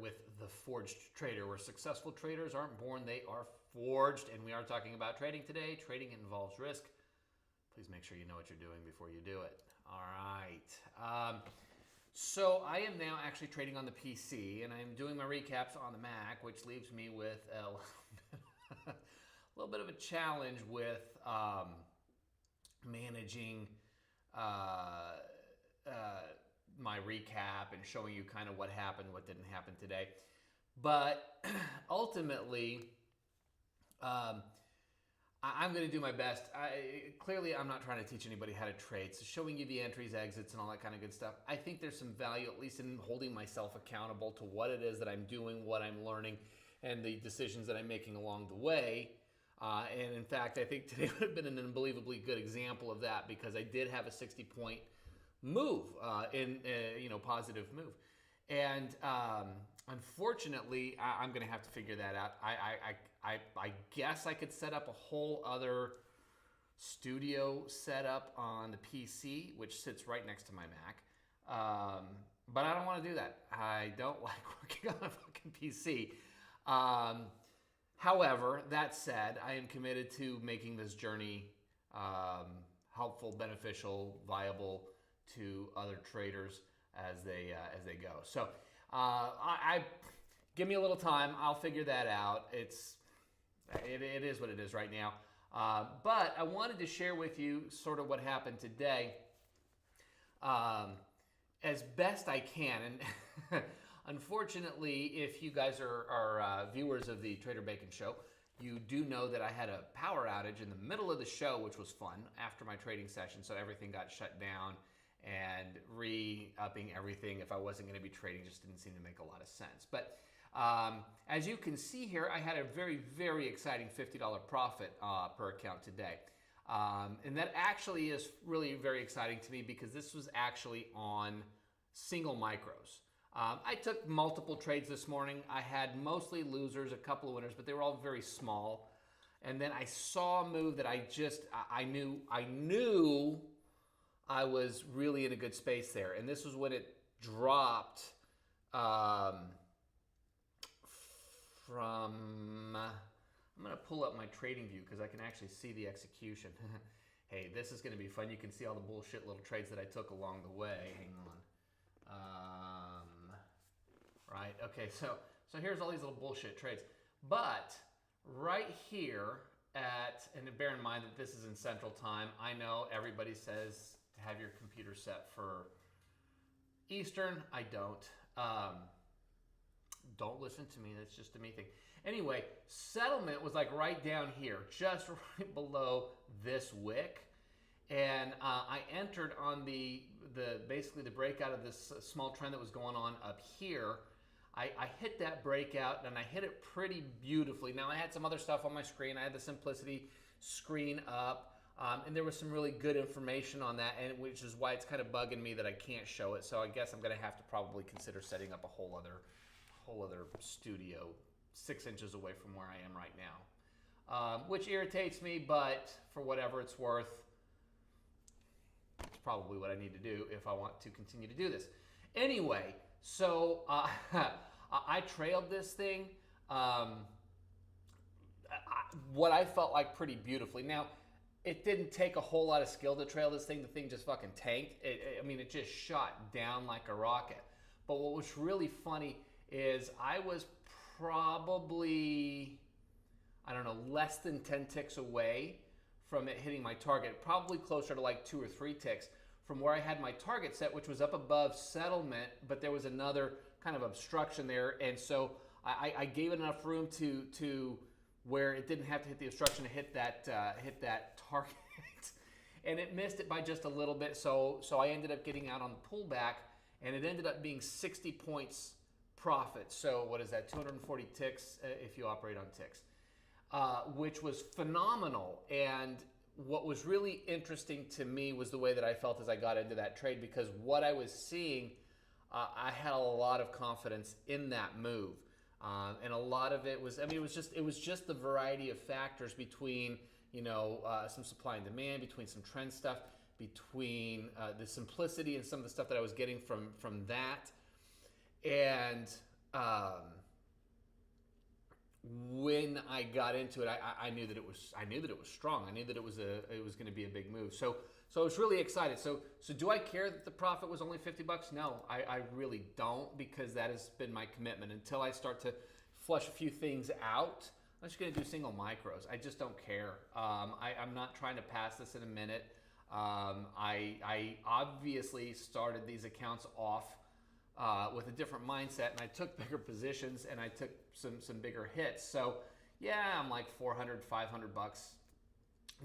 with The Forged Trader, where successful traders aren't born, they are forged. And we are talking about trading today. Trading involves risk. Please make sure you know what you're doing before you do it. All right. So I am now actually trading on the PC, and I'm doing my recaps on the Mac, which leaves me with a little bit of a challenge with managing my recap and showing you kind of what happened, what didn't happen today. But ultimately, I'm going to do my best. Clearly, I'm not trying to teach anybody how to trade. So showing you the entries, exits, and all that kind of good stuff. I think there's some value, at least in holding myself accountable to what it is that I'm doing, what I'm learning, and the decisions that I'm making along the way. And in fact, I think today would have been an unbelievably good example of that, because I did have a 60-point move, positive move. And unfortunately, I'm going to have to figure that out. I guess I could set up a whole other studio setup on the PC, which sits right next to my Mac. But I don't want to do that. I don't like working on a fucking PC. However, that said, I am committed to making this journey helpful, beneficial, viable to other traders as they go. So I give me a little time. I'll figure that out. It is what it is right now. But I wanted to share with you sort of what happened today as best I can. And unfortunately, if you guys are viewers of the Trader Bacon Show, you do know that I had a power outage in the middle of the show, which was fun, after my trading session. So everything got shut down, and re-upping everything if I wasn't going to be trading just didn't seem to make a lot of sense. But as you can see here, I had a very, very exciting $50 profit per account today. And that actually is really very exciting to me, because this was actually on single micros. I took multiple trades this morning. I had mostly losers, a couple of winners, but they were all very small. And then I saw a move that I knew I was really in a good space there. And this was when it dropped from, I'm going to pull up my trading view because I can actually see the execution. Hey, this is going to be fun. You can see all the bullshit little trades that I took along the way. Hang on. Right, okay, so here's all these little bullshit trades. But right here and bear in mind that this is in Central Time. I know everybody says to have your computer set for Eastern. I don't. Don't listen to me. That's just a me thing. Anyway, settlement was like right down here, just right below this wick. And I entered on basically the breakout of this small trend that was going on up here. I hit that breakout, and I hit it pretty beautifully. Now, I had some other stuff on my screen. I had the Simplicity screen up, and there was some really good information on that, and which is why it's kind of bugging me that I can't show it. So I guess I'm going to have to probably consider setting up a whole other studio 6 inches away from where I am right now, which irritates me, but for whatever it's worth, it's probably what I need to do if I want to continue to do this. Anyway, so I trailed this thing, what I felt like pretty beautifully. Now, it didn't take a whole lot of skill to trail this thing. The thing just fucking tanked. It just shot down like a rocket. But what was really funny is I was probably, I don't know, less than 10 ticks away from it hitting my target, probably closer to like 2 or 3 ticks from where I had my target set, which was up above settlement, but there was another kind of obstruction there. And so I gave it enough room to where it didn't have to hit the obstruction to hit that target. And it missed it by just a little bit. So I ended up getting out on the pullback, and it ended up being 60 points profit. So what is that? 240 ticks if you operate on ticks, which was phenomenal. And what was really interesting to me was the way that I felt as I got into that trade, because what I was seeing, I had a lot of confidence in that move. And a lot of it was, it was just the variety of factors between, some supply and demand, between some trend stuff, between the simplicity and some of the stuff that I was getting from that. And um, when I got into it, I knew that it was strong. I knew that it was going to be a big move. So I was really excited. So do I care that the profit was only $50? No, I really don't, because that has been my commitment. Until I start to flush a few things out, I'm just going to do single micros. I just don't care. I'm not trying to pass this in a minute. I obviously started these accounts off with a different mindset, and I took bigger positions and I took some bigger hits. So yeah, I'm like 400, 500 bucks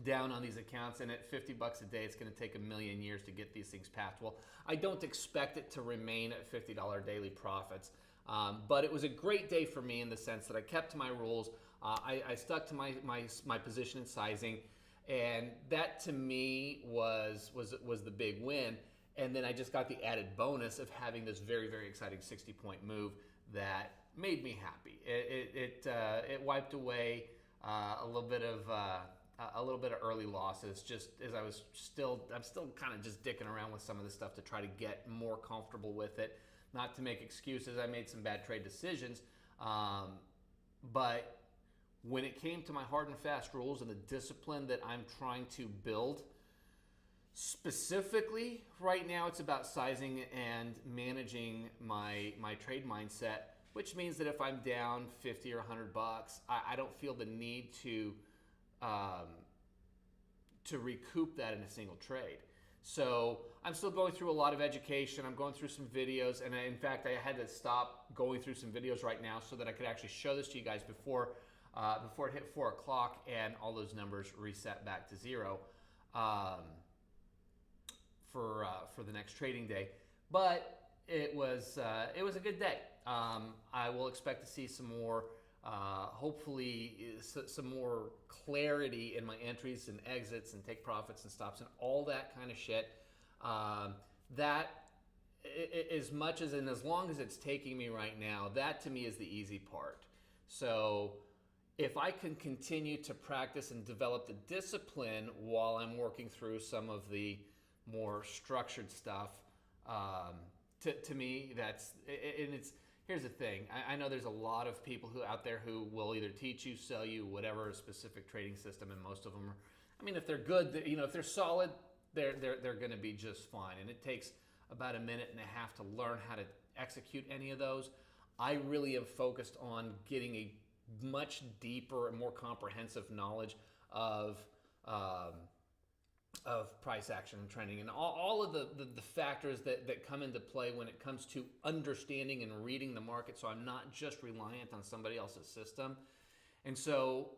down on these accounts, and at $50 a day, it's going to take a million years to get these things passed. Well, I don't expect it to remain at $50 daily profits, but it was a great day for me in the sense that I kept to my rules. I stuck to my position and sizing, and that to me was the big win. And then I just got the added bonus of having this very, very exciting 60-point move that made me happy. It wiped away a little bit of early losses, just as I'm still kind of just dicking around with some of this stuff to try to get more comfortable with it. Not to make excuses, I made some bad trade decisions, but when it came to my hard and fast rules and the discipline that I'm trying to build, specifically right now, it's about sizing and managing my trade mindset, which means that if I'm down 50 or 100 bucks, I don't feel the need to recoup that in a single trade. So I'm still going through a lot of education. I'm going through some videos, and in fact, I had to stop going through some videos right now so that I could actually show this to you guys before it hit 4 o'clock and all those numbers reset back to zero for the next trading day. But it was a good day. I will expect to see some more. Hopefully some more clarity in my entries and exits and take profits and stops and all that kind of shit. That as much as and as long as it's taking me right now, that to me is the easy part. So if I can continue to practice and develop the discipline while I'm working through some of the more structured stuff, to me that's, and it's, here's the thing. I know there's a lot of people out there who will either teach you, sell you, whatever, a specific trading system, and most of them are, I mean, if they're good, if they're solid, they're going to be just fine. And it takes about a minute and a half to learn how to execute any of those. I really am focused on getting a much deeper and more comprehensive knowledge of price action and trending and all of the factors that come into play when it comes to understanding and reading the market, so I'm not just reliant on somebody else's system. And so,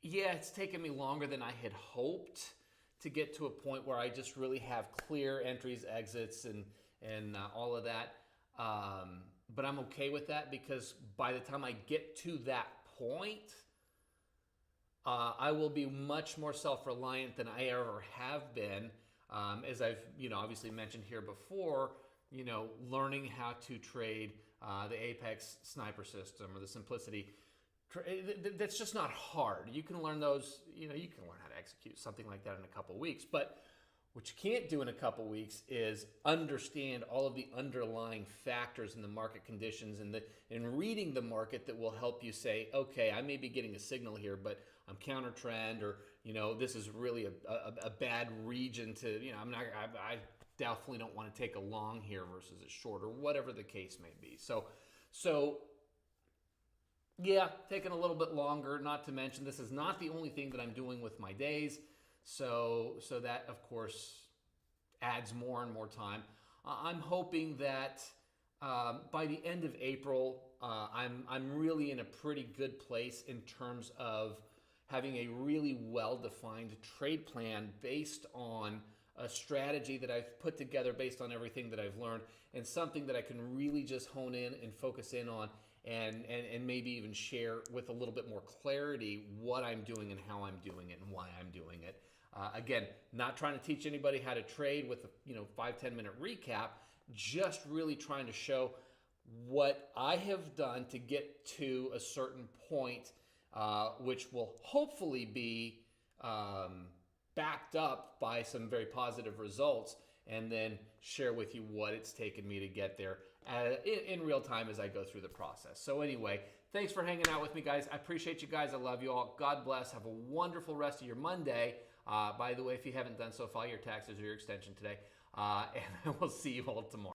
yeah, it's taken me longer than I had hoped to get to a point where I just really have clear entries, exits, and all of that. But I'm okay with that, because by the time I get to that point, I will be much more self-reliant than I ever have been, as I've obviously mentioned here before. Learning how to trade the Apex Sniper system or the Simplicity. That's just not hard. You can learn those. You can learn how to execute something like that in a couple weeks. But what you can't do in a couple weeks is understand all of the underlying factors in the market conditions and reading the market that will help you say, okay, I may be getting a signal here, but I'm counter trend, or this is really a bad region to I definitely don't want to take a long here versus a short, or whatever the case may be. So yeah, taking a little bit longer. Not to mention, this is not the only thing that I'm doing with my days. So that, of course, adds more and more time. I'm hoping that by the end of April, I'm really in a pretty good place in terms of having a really well-defined trade plan based on a strategy that I've put together based on everything that I've learned, and something that I can really just hone in and focus in on, and maybe even share with a little bit more clarity what I'm doing and how I'm doing it and why I'm doing it. Again, not trying to teach anybody how to trade with a 5-10 minute recap, just really trying to show what I have done to get to a certain point, which will hopefully be backed up by some very positive results, and then share with you what it's taken me to get there in real time as I go through the process. So anyway, thanks for hanging out with me, guys. I appreciate you guys. I love you all. God bless. Have a wonderful rest of your Monday. By the way, if you haven't done so, file your taxes or your extension today. And we'll see you all tomorrow.